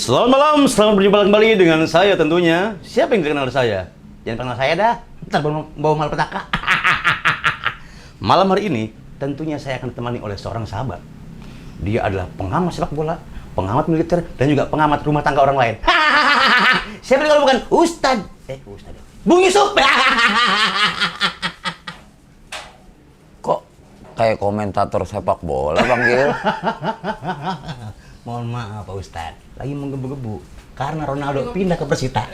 Selamat malam, selamat berjumpa kembali dengan saya tentunya. Siapa yang tidak kenal saya? Jangan kenal saya dah, ntar bawa malapetaka. Malam hari ini, tentunya saya akan ditemani oleh seorang sahabat. Dia adalah pengamat sepak bola, pengamat militer, dan juga pengamat rumah tangga orang lain. Siapa kalau bukan Ustadz? Ustadz. Bung Yusuf! Kok kayak komentator sepak bola, Bang Gil? Mohon maaf Pak Ustadz, lagi menggebu-gebu karena Ronaldo pindah ke Persita.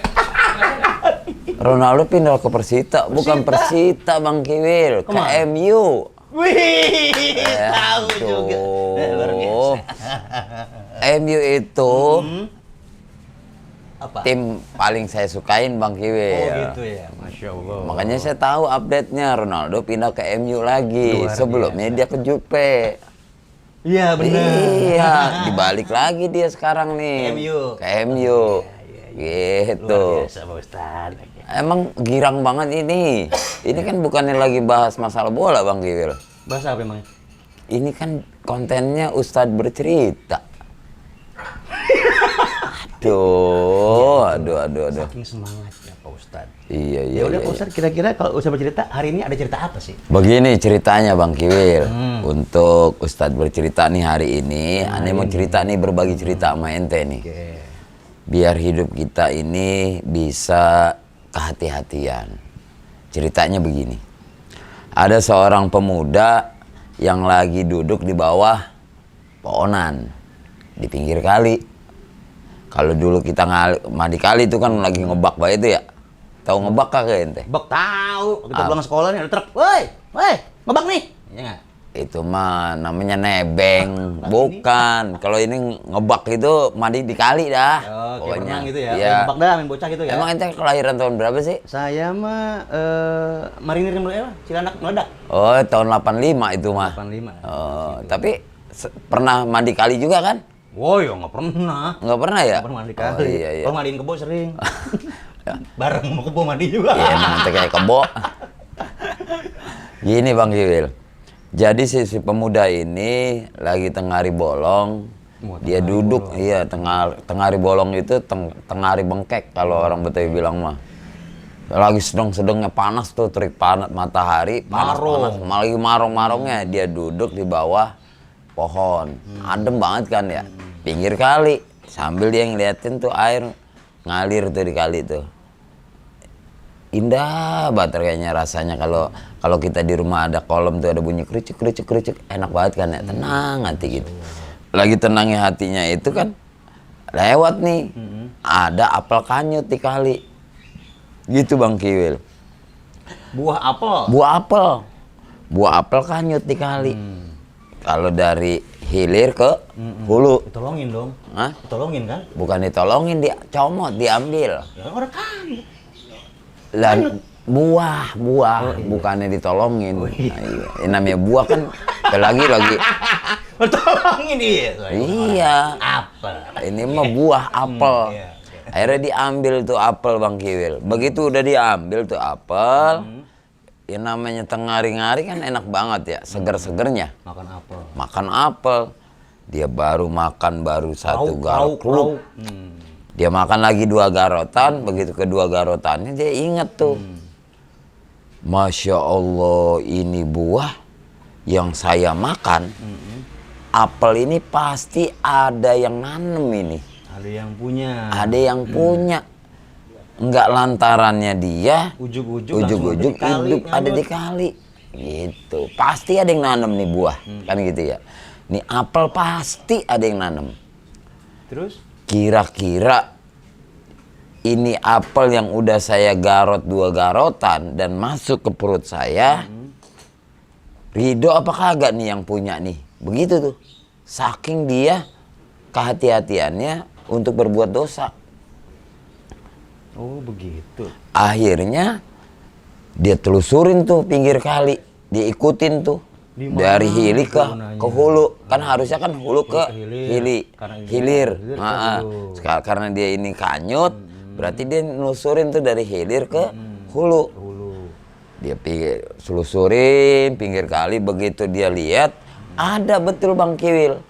Ronaldo pindah ke Persita, bukan Persita Bang Kiwil, ke MU. Wih, tahu juga. Luar biasa. MU itu Apa? tim paling saya sukain Bang Kiwil. Oh gitu ya, Masya Allah. Makanya saya tahu update-nya Ronaldo pindah ke MU lagi. Luar Sebelumnya biasa. dia ke Juve. Iya benar. Iya, dibalik lagi dia sekarang nih. MU. Ke MU. Iya. Gitu. Luar biasa Pak Ustadz. Emang girang banget ini. Ini kan bukannya lagi bahas masalah bola Bang Kiwil. Bahasa apa emangnya? Ini kan kontennya Ustadz bercerita. Aduh. Saking semangatnya Pak Ustadz. Iya. Ya udah Pak Ustadz, kira-kira kalau Ustadz bercerita hari ini ada cerita apa sih? Begini ceritanya Bang Kiwil. Untuk Ustadz bercerita nih hari ini, aneh mau cerita nih, berbagi cerita sama ente nih. Oke. Biar hidup kita ini bisa kehati-hatian. Ceritanya begini. Ada seorang pemuda yang lagi duduk di bawah pohonan di pinggir kali. Kalau dulu kita mandi kali itu kan lagi ngebak bae itu ya. Tahu ngebak kagak ente? Bak tahu, kita pulang sekolah nih ada truk. Woi, ngebak nih. Iya nggak? Itu mah namanya nebeng, bukan. Kalau ini ngebak itu mandi di kali dah. Oh, kayak renang gitu ya. Iya. Ngebak dah, main bocah gitu ya. Emang ente kelahiran tahun berapa sih? Saya mah marinir Cilandak meledak. Oh, tahun 85 itu mah. 85. Oh, tapi pernah mandi kali juga kan? Woi, ya nggak pernah. Nggak pernah ya? Nggak pernah mandi Oh, kali. iya. Kalau mandiin kebo sering. Bareng mau kebo mandi juga. Iya, emang ente kayak kebo. Gini Bang Kiwil. Jadi si pemuda ini lagi tengah hari bolong. Dia duduk, iya tengah hari bolong itu tengah hari bengkek kalau orang Betawi bilang mah. Lagi sedang-sedangnya panas tuh, terik panas matahari, panas, lagi marong-marongnya. Dia duduk di bawah pohon, adem banget kan ya, pinggir kali. Sambil dia ngeliatin tuh air ngalir tuh di kali tuh. Indah banget kayaknya rasanya kalau kita di rumah ada kolam tuh ada bunyi kerucuk, enak banget kan ya, tenang hati gitu. Lagi tenangnya hatinya itu kan lewat nih, ada apel kanyut di kali. Gitu Bang Kiwil. Buah apel. Buah apel kanyut di kali. Kalau dari hilir ke hulu. Ditolongin dong. Hah? Ditolongin kan? Bukan ditolongin, dicomot, diambil. Ya kan orang kan. Lah buah, bukannya ditolongin. Nah, iya. Namanya buah kan lagi. Ditolongin dia. Iya. Apel. Ini mah buah apel. Iya. Akhirnya diambil tuh apel Bang Kiwil. Begitu udah diambil tuh apel, ya namanya tengah hari-hari kan enak banget ya, seger-segernya. Makan apel. Dia baru makan satu garuk. Dia makan lagi 2 garotan, begitu kedua garotannya dia inget tuh. Masya Allah, ini buah yang saya makan. Apel ini pasti ada yang nanem ini. Ada yang punya. Enggak lantarannya dia ujug-ujug hidup ada di kali. Gitu. Pasti ada yang nanem nih buah. Kan gitu ya. Nih apel pasti ada yang nanem. Terus? Kira-kira ini apel yang udah saya garot 2 garotan dan masuk ke perut saya, ridho apa kagak nih yang punya nih. Begitu tuh. Saking dia kehati-hatiannya untuk berbuat dosa. Oh begitu. Akhirnya dia telusurin tuh pinggir kali, diikutin tuh dari hili ke hulu. Kan harusnya kan hulu ke hilir. Karena dia ini kanyut, berarti dia nelusurin tuh dari hilir ke hulu. Dia selusurin pinggir kali, begitu dia lihat ada betul Bang Kiwil.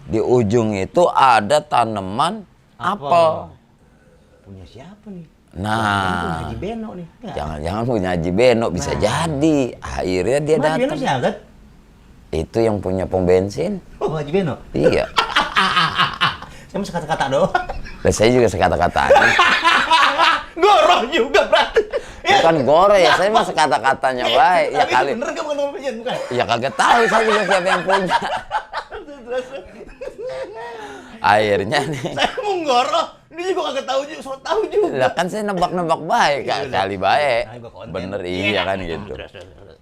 Di ujung itu ada tanaman apel. Punya siapa nih? Nah, Haji Beno nih. Jangan-jangan punya Haji Beno, bisa jadi. Akhirnya dia datang. Haji Beno siapa? Itu yang punya pom bensin. Oh, Haji Beno. Iya. Saya mau sekata-kata doang. Dan saya juga sekata-katanya. Goroh juga berarti. Bukan goro ya, saya mah sekata-katanya baik. Ya kali. Bener kan bukan pom bensin, bukan? Ya kagak tahu saya juga siapa yang punya. Akhirnya nih. Saya mau goroh. Dia juga kagak tahu juga, so tahu juga. Lah kan saya nebak-nebak baik, kali baik. Bener iya kan gitu.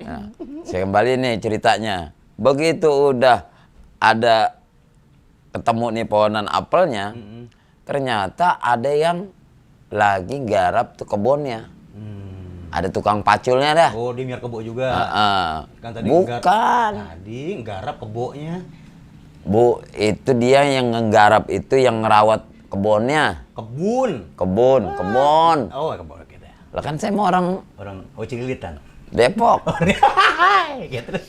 Nah, saya kembali nih ceritanya. Begitu udah ada ketemu nih pohonan apelnya, ternyata ada yang lagi garap tuh kebunnya. Ada tukang paculnya dah. Oh, dia miar kebo juga. Kan tadi bukan. Tadi nggarap kebonya. Bu, itu dia yang nggarap itu yang ngerawat kebunnya. Kebun. Kebun. Oh, kebun gitu. Lah kan saya mau orang Cililitan. Depok. Ya, terus.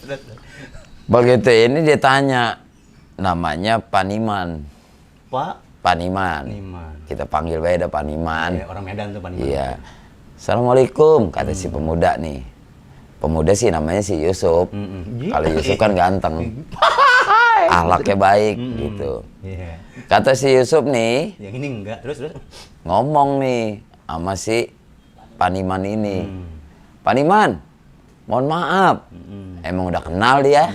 Begitu ini dia tanya, namanya Paniman. Pak Paniman. Kita panggil beda Paniman. Orang Medan tuh Paniman. Iya. Assalamualaikum, kata si pemuda nih. Pemuda sih namanya si Yusuf. Kalau Yusuf kan ganteng. Akhlaknya baik gitu. Kata si Yusuf nih. Yang ini enggak, terus. Ngomong nih sama si Paniman ini. Paniman, mohon maaf. Emang udah kenal dia?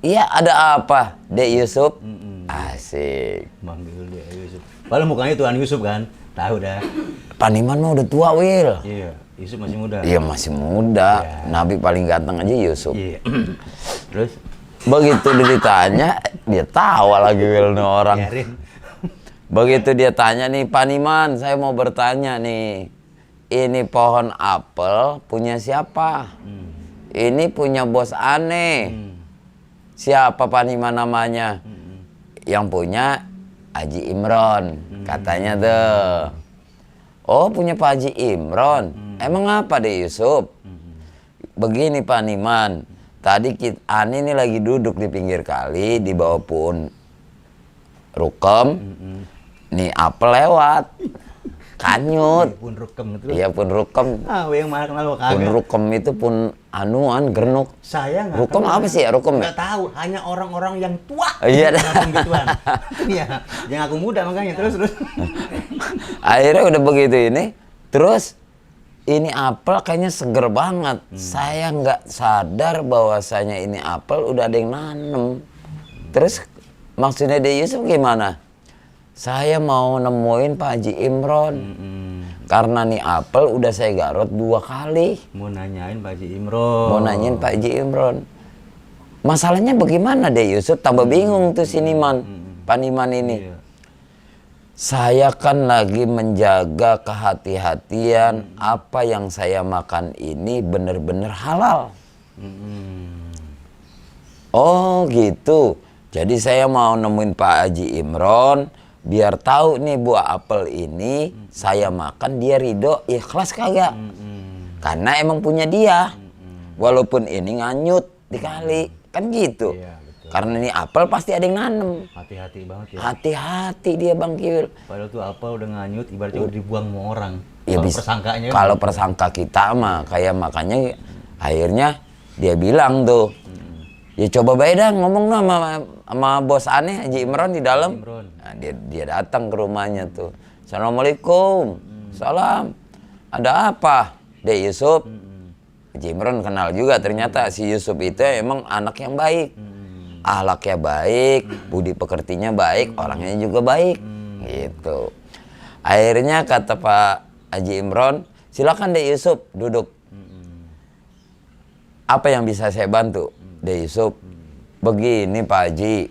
Iya, ada apa, Dek Yusuf? Asik. Manggil dia Yusuf. Padahal mukanya Tuan Yusuf kan? Tahu dah. Paniman mah udah tua, Wil. Iya, Yusuf masih muda. Iya, masih muda. Ya. Nabi paling ganteng aja Yusuf. Iya. Terus? Begitu ditanya, dia tawa lagi Wil nih orang. Biarin. Begitu dia tanya nih, Paniman, saya mau bertanya nih. Ini pohon apel punya siapa? Ini punya bos aneh. Siapa Paniman namanya? Yang punya Haji Imron, katanya tuh. Oh, punya Pak Haji Imron. Emang apa deh Yusuf? Begini Paniman, tadi Ani ini lagi duduk di pinggir kali di bawah pohon rukem. Nih apel lewat. Kanyut. Pun rukem itu. Iya, pun rukem. Yang mana kenal kagak. Pun rukem itu pun anuan gernuk. Saya nggak. Rukem apa sih ya rukem? Nggak tahu, hanya orang-orang yang tua. Iya. Gituan. Iya, yang aku muda makanya terus. Akhirnya udah begitu ini, terus ini apel kayaknya seger banget. Saya nggak sadar bahwasanya ini apel udah ada yang nanem. Terus maksudnya dia Yusuf gimana? Saya mau nemuin Pak Haji Imron. Karena nih apel udah saya garot 2 kali. Mau nanyain Pak Haji Imron. Mau nanyain Pak Haji Imron. Masalahnya bagaimana deh Yusuf? Tambah bingung tuh si Paniman ini. Iya. Saya kan lagi menjaga kehati-hatian apa yang saya makan ini benar-benar halal. Oh gitu. Jadi saya mau nemuin Pak Haji Imron. Biar tahu nih buah apel ini saya makan dia ridho, ikhlas kagak? Karena emang punya dia. Walaupun ini nganyut di kali, kan gitu. Iya, karena ini apel pasti ada yang nanem. Hati-hati banget ya. Hati-hati dia Bang Kiwil. Padahal tuh apel udah nganyut, ibaratnya udah dibuang sama orang. Ya, kalau persangkanya. Kalau persangka kita mah kayak makanya akhirnya dia bilang tuh. Ya coba beda ngomong sama bos aneh Haji Imron di dalam. Nah, dia datang ke rumahnya tuh. Assalamualaikum. Salam. Ada apa? Dek Yusuf. Haji Imron kenal juga ternyata si Yusuf itu emang anak yang baik. Akhlaknya baik, budi pekertinya baik, orangnya juga baik. Gitu. Akhirnya kata Pak Haji Imron, silakan Dek Yusuf duduk. Apa yang bisa saya bantu? De Yusuf, begini Pak Haji.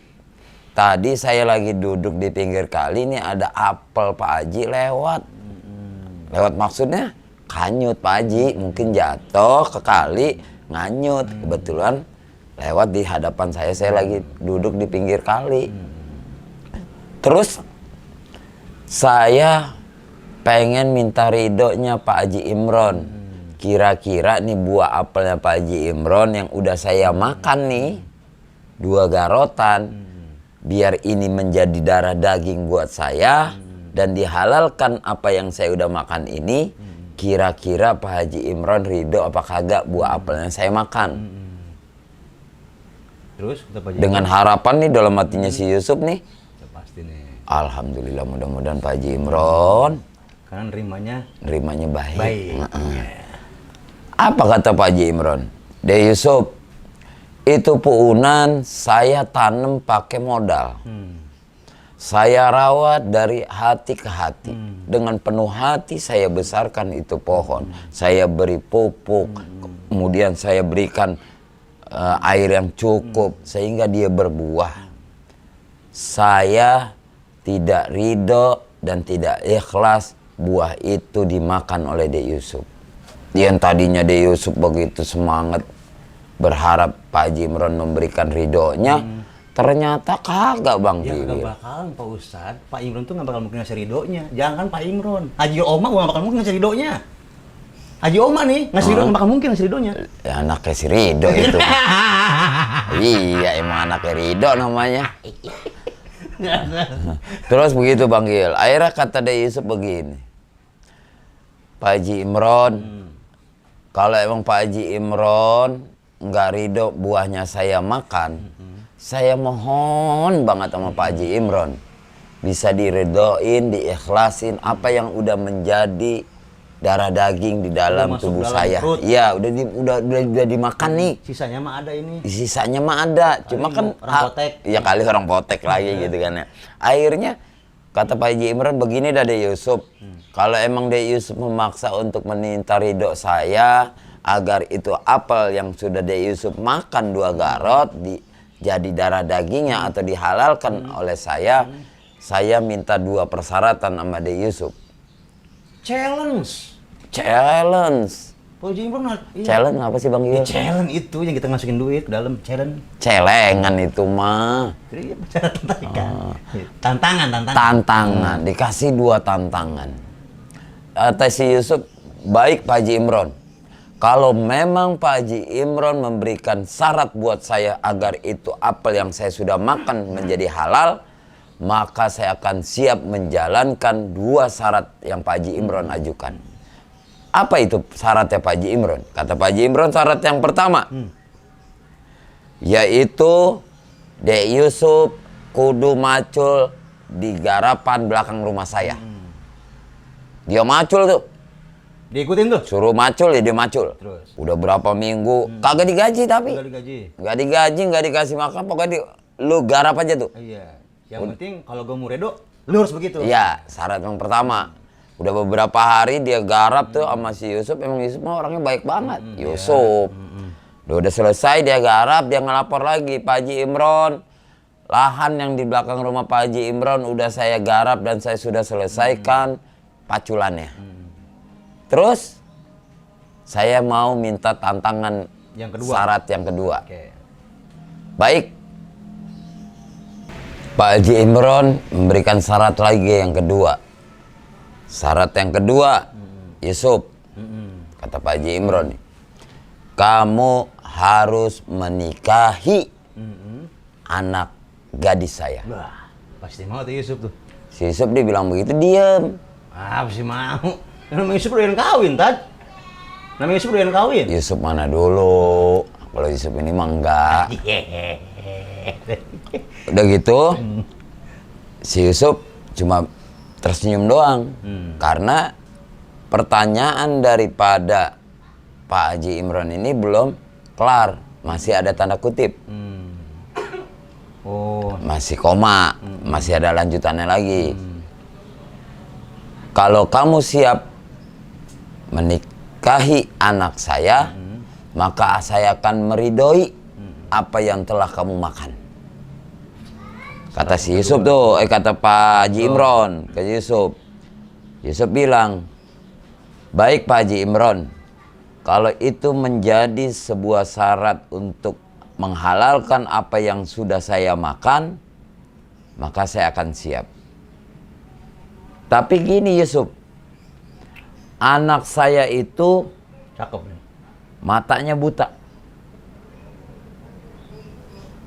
Tadi saya lagi duduk di pinggir kali, ini ada apel Pak Haji lewat. Lewat maksudnya kanyut Pak Haji, mungkin jatuh ke kali, nganyut. Kebetulan lewat di hadapan saya lagi duduk di pinggir kali. Terus saya pengen minta ridhonya Pak Haji Imron. Kira-kira nih buah apelnya Pak Haji Imron yang udah saya makan nih, 2 garotan, biar ini menjadi darah daging buat saya dan dihalalkan apa yang saya udah makan ini. Kira-kira Pak Haji Imron ridho apa kagak buah apel yang saya makan? Terus dengan harapan nih dalam hatinya si Yusuf nih, ya pasti nih. Alhamdulillah, mudah-mudahan Pak Haji Imron Karena nerimanya baik. Baik. Apa kata Pak Haji Imron? De Yusuf, itu puunan saya tanam pakai modal. Saya rawat dari hati ke hati. Dengan penuh hati saya besarkan itu pohon. Saya beri pupuk. Kemudian saya berikan air yang cukup sehingga dia berbuah. Saya tidak ridho dan tidak ikhlas buah itu dimakan oleh De Yusuf. Yang tadinya De Yusuf begitu semangat berharap Pak Haji Imron memberikan ridhonya, ternyata kagak Bang Ya Kiwil. kagak bakalan Pak Ustadz, Pak Imron tuh gak bakal mungkin ngasih ridhonya. Jangan Pak Imron, Haji Oma gak bakal mungkin ngasih ridhonya. Haji Oma nih ngasih ridho gak bakal mungkin ngasih ridhonya. Ya, anaknya si Ridho itu. Iya, emang anaknya Ridho namanya. Terus begitu Bang Gil. Akhirnya kata De Yusuf begini, Pak Haji Imron, kalau emang Pak Haji Imron nggak ridho buahnya saya makan, saya mohon banget sama Pak Haji Imron bisa diridhoin, diikhlasin apa yang udah menjadi darah daging di dalam tubuh saya. Iya, udah dimakan nih. Sisanya mah ada ini. Sisanya mah ada, cuma kan orang potek. Ya kali orang potek lagi gitu kan ya. Akhirnya kata Pak Haji Imron begini dah De Yusuf. Kalau emang De Yusuf memaksa untuk meminta ridho saya agar itu apel yang sudah De Yusuf makan 2 garot jadi darah dagingnya atau dihalalkan oleh saya minta 2 persyaratan sama De Yusuf. Challenge. Pak Haji Imron iya. Challenge apa sih Bang Yul? Challenge itu yang kita masukin duit ke dalam challenge. Celengan itu mah. Jadi bicara tantangan. Tantangan, dikasih 2 tantangan. Kata si Yusuf, baik Pak Haji Imron. Kalau memang Pak Haji Imron memberikan syarat buat saya agar itu apel yang saya sudah makan menjadi halal, maka saya akan siap menjalankan 2 syarat yang Pak Haji Imron ajukan. Apa itu syaratnya Pak Haji Imron? Kata Pak Haji Imron, syarat yang pertama yaitu De Yusuf kudu macul di garapan belakang rumah saya. Dia macul tuh. Diikutin tuh. Suruh macul ya dia macul. Terus? Udah berapa minggu kagak digaji tapi. Gak digaji. Nggak dikasih makan, pokoknya lu garap aja tuh. Iya. Yang penting kalau gue mau redo, lu harus begitu. Iya, syarat yang pertama. Udah beberapa hari dia garap tuh sama si Yusuf. Emang Yusuf mah orangnya baik banget. Yusuf. Udah selesai dia garap, dia ngelapor lagi, Pak Haji Imron, lahan yang di belakang rumah Pak Haji Imron udah saya garap dan saya sudah selesaikan paculannya. Terus saya mau minta tantangan yang kedua. Syarat yang kedua. Oke. Baik. Pak Haji Imron memberikan syarat lagi yang kedua. Syarat yang kedua, Yusuf, kata Pak Haji Imron, kamu harus menikahi anak gadis saya. Wah, pasti mau tuh Yusuf tuh. Si Yusuf dia bilang begitu, diem. Ah, pasti mau. Namanya Yusuf udah yang kawin, Tad. Namanya Yusuf udah yang kawin. Yusuf mana dulu? Kalau Yusuf ini mah enggak. Udah gitu, si Yusuf cuma tersenyum doang. Karena pertanyaan daripada Pak Haji Imron ini belum kelar. Masih ada tanda kutip. Oh. Masih koma. Masih ada lanjutannya lagi. Kalau kamu siap menikahi anak saya, maka saya akan meridoi apa yang telah kamu makan. Kata si Yusuf tuh, kata Pak Haji Imron ke Yusuf. Yusuf bilang, baik Pak Haji Imron, kalau itu menjadi sebuah syarat untuk menghalalkan apa yang sudah saya makan, maka saya akan siap. Tapi gini Yusuf, anak saya itu Cakep nih. matanya buta.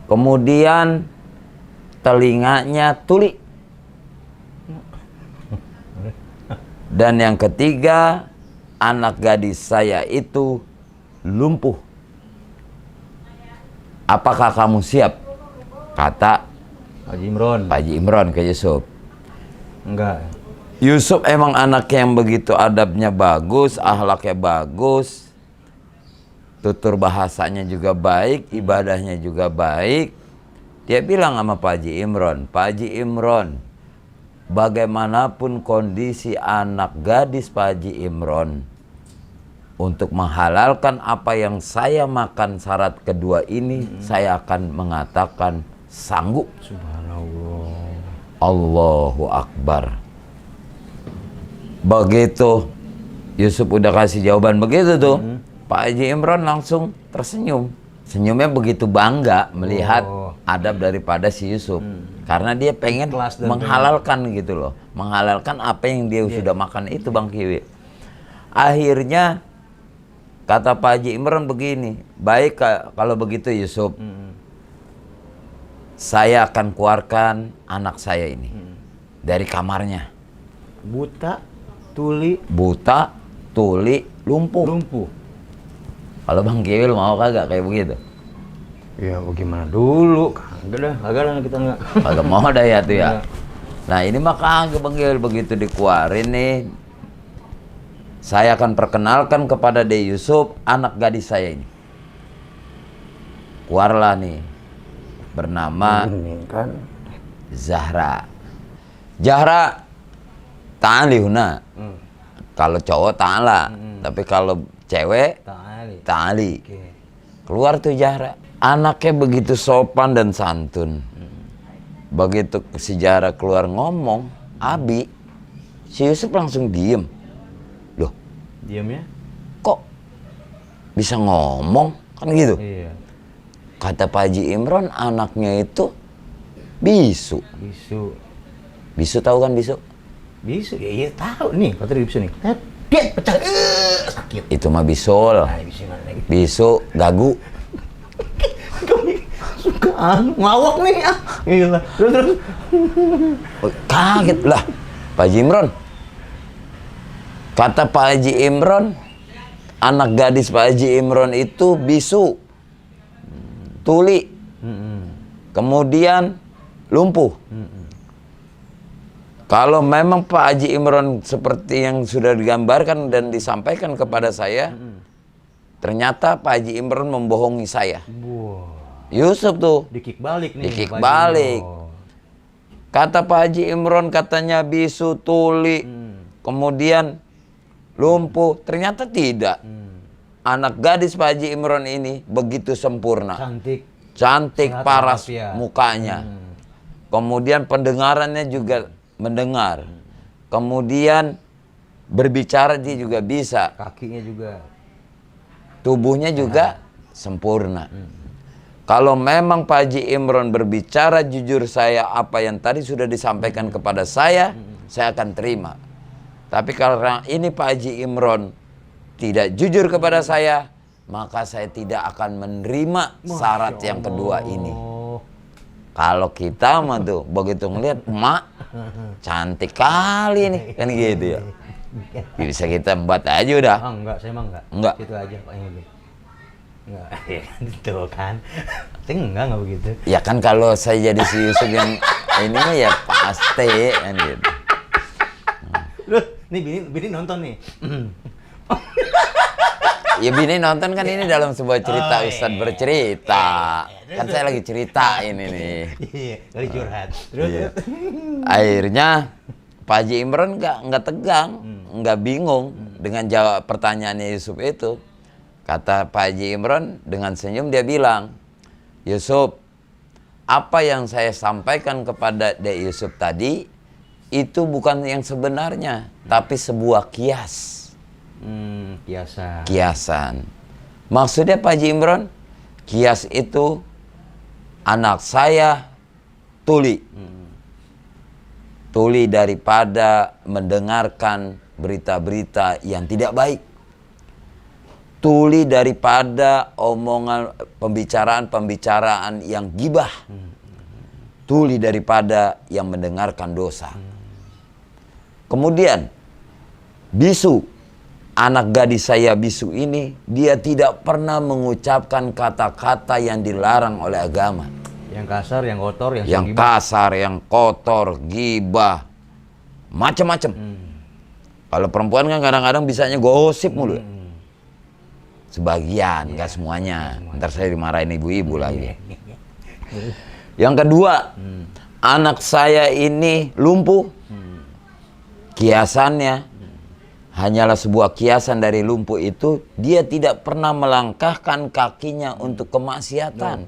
Kemudian telinganya tuli. Dan yang ketiga, anak gadis saya itu lumpuh. Apakah kamu siap? Kata Haji Imron. Pak Haji Imron ke Yusuf. Enggak. Yusuf emang anak yang begitu adabnya bagus, akhlaknya bagus, tutur bahasanya juga baik, ibadahnya juga baik. Dia bilang sama Pak Haji Imron, Pak Haji Imron, bagaimanapun kondisi anak gadis Pak Haji Imron, untuk menghalalkan apa yang saya makan syarat kedua ini, saya akan mengatakan sanggup. Subhanallah. Allahu Akbar. Begitu Yusuf udah kasih jawaban begitu tuh, Pak Haji Imron langsung tersenyum. Senyumnya begitu bangga melihat adab daripada si Yusuf. Karena dia pengen menghalalkan gitu loh. Menghalalkan apa yang dia sudah makan itu, Bang Kiwi. Akhirnya kata Pak Haji Imron begini, baik kalau begitu Yusuf, saya akan keluarkan anak saya ini dari kamarnya. Buta, tuli, lumpuh. Kalau Bang Kiwil mau kagak kayak begitu? Ya bagaimana dulu? Kagak dah kita enggak. Kagak mau dah ya tuh ya. Nah ini mah kagak Bang Kiwil, begitu dikeluarin nih. Saya akan perkenalkan kepada De Yusuf anak gadis saya ini. Keluarlah nih. Bernama Ini kan. Zahra. Zahra ta'ali huna. Kalau cowok ta'ala, tapi kalau cewek ta'ali. Oke. Keluar tuh Zahra. Anaknya begitu sopan dan santun. Begitu si Zahra keluar ngomong, Abi, si Yusuf langsung diem. Loh, Diamnya? kok bisa ngomong? Kan gitu. Iya. Kata Pak Haji Imron, anaknya itu bisu. Bisu tahu kan bisu? Bisu? Ya iya tahu nih. Kata dia bisu nih. Dia pecah. Sakit. Itu mah bisul. Nah, bisu mana lagi? Bisu, gagu. Kami suka ngawak nih ah. Gila. Terus. Oh, kaget lah. Pak Haji Imron. Kata Pak Haji Imron, anak gadis Pak Haji Imron itu bisu, tuli, kemudian lumpuh. Kalau memang Pak Haji Imron seperti yang sudah digambarkan dan disampaikan kepada saya, ternyata Pak Haji Imron membohongi saya. Wow. Yusuf tuh Dikik balik nih. dikik Pak Haji balik. Imron. Kata Pak Haji Imron katanya bisu, tuli, kemudian lumpuh. Ternyata tidak. Anak gadis Pak Haji Imron ini begitu sempurna. Cantik, Sehat paras walafiat. mukanya. Kemudian pendengarannya juga mendengar. Kemudian berbicara dia juga bisa. Kakinya juga. Tubuhnya juga sempurna. Kalau memang Pak Haji Imron berbicara jujur saya apa yang tadi sudah disampaikan kepada saya akan terima. Tapi karena ini Pak Haji Imron tidak jujur kepada saya, maka saya tidak akan menerima syarat yang kedua ini. Kalau kita mah tuh begitu ngeliat emak cantik kali nih, kan gitu ya. Bisa kita buat aja udah. Ah, enggak, saya emang enggak. Enggak. Itu aja Pak yang lebih. Enggak, ya itu kan. Saya enggak begitu. Ya kan kalau saya jadi si Yusuf yang ini mah ya pasti kan gitu. Loh, nih bini nonton nih. Ya bini nonton kan ini dalam sebuah cerita, Ustadz bercerita. Kan saya lagi cerita ini nih. Iya, lagi curhat. Terus Akhirnya Pak Haji Imron nggak tegang, nggak bingung dengan jawab pertanyaannya Yusuf itu. Kata Pak Haji Imron dengan senyum dia bilang, Yusuf, apa yang saya sampaikan kepada Dek Yusuf tadi itu bukan yang sebenarnya, tapi sebuah kias. Kiasan. Kiasan. Maksudnya Pak Haji Imron, kias itu anak saya tuli. Tuli daripada mendengarkan berita-berita yang tidak baik. Tuli daripada omongan pembicaraan-pembicaraan yang gibah. Tuli daripada yang mendengarkan dosa. Kemudian bisu, anak gadis saya bisu ini, dia tidak pernah mengucapkan kata-kata yang dilarang oleh agama. Yang kasar, yang kotor, yang kasar, yang kotor, gibah, macam-macam. Kalau perempuan kan kadang-kadang bisanya gosip mulu. Sebagian, nggak semuanya. Ntar saya dimarahin ibu-ibu lagi. Yang kedua, anak saya ini lumpuh. Kiasannya hanyalah sebuah kiasan dari lumpuh itu. Dia tidak pernah melangkahkan kakinya untuk kemaksiatan,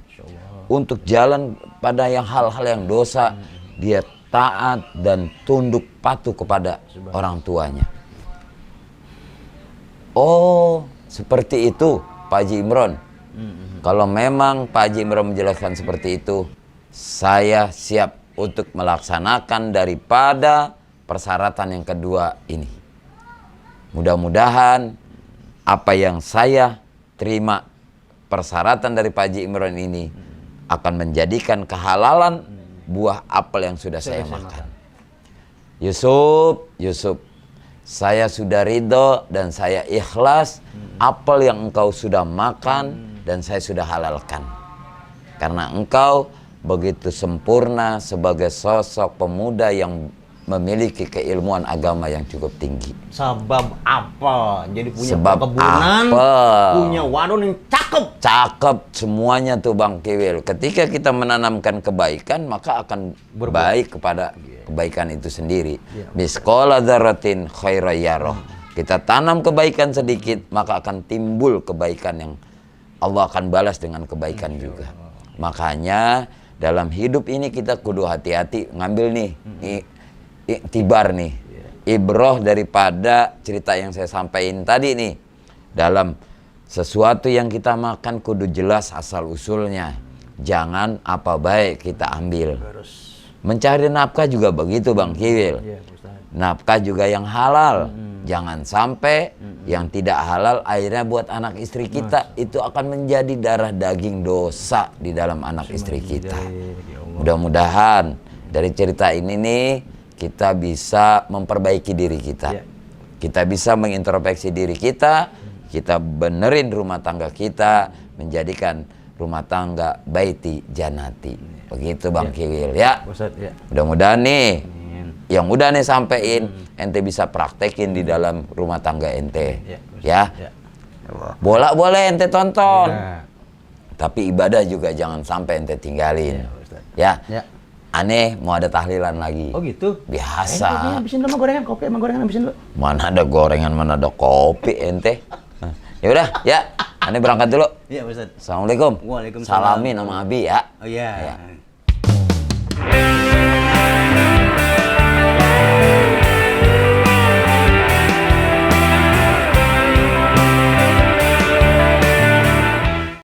untuk jalan pada yang hal-hal yang dosa. Dia taat dan tunduk patuh kepada orang tuanya. Oh, seperti itu Pak Haji Imron. Kalau memang Pak Haji Imron menjelaskan seperti itu, saya siap untuk melaksanakan daripada persyaratan yang kedua ini. Mudah-mudahan apa yang saya terima persyaratan dari Pak Haji Imron ini akan menjadikan kehalalan buah apel yang sudah saya makan. Yusuf, saya sudah ridho dan saya ikhlas apel yang engkau sudah makan dan saya sudah halalkan. Karena engkau begitu sempurna sebagai sosok pemuda yang memiliki keilmuan agama yang cukup tinggi. Sebab apa? Jadi punya Sebab perkebunan, apel. punya warung yang cakep. Cakep semuanya tuh Bang Kiwil. Ketika kita menanamkan kebaikan, maka akan baik kepada kebaikan itu sendiri. Misqala dzarratin khairan yarah. Kita tanam kebaikan sedikit, maka akan timbul kebaikan yang Allah akan balas dengan kebaikan juga. Makanya dalam hidup ini kita kudu hati-hati ngambil nih iktibar nih, ibroh daripada cerita yang saya sampaikan tadi nih. Dalam sesuatu yang kita makan kudu jelas asal usulnya, jangan apa baik kita ambil. Mencari nafkah juga begitu Bang Kiwil. Nafkah juga yang halal, jangan sampai yang tidak halal akhirnya buat anak istri kita itu akan menjadi darah daging dosa di dalam anak istri kita. Mudah-mudahan dari cerita ini nih kita bisa memperbaiki diri kita. Kita bisa mengintrospeksi diri kita. Kita benerin rumah tangga kita. Menjadikan rumah tangga baiti janati. Begitu Bang Kiwil ya. Mudah-mudahan nih yang udah nih sampein ente bisa praktekin di dalam rumah tangga ente. Ya. Bola boleh ente tonton. Tapi ibadah juga jangan sampai ente tinggalin. Ya. Aneh mau ada tahlilan lagi. Oh gitu? Biasa. Habisin dulu gorengan, kopi sama gorengan habisin dulu. Mana ada gorengan, mana ada kopi ente. Ya udah, ya. Aneh berangkat dulu. Iya, Ustaz. Assalamualaikum. Waalaikumsalam. Salamin sama Abi ya. Oh iya. Ya.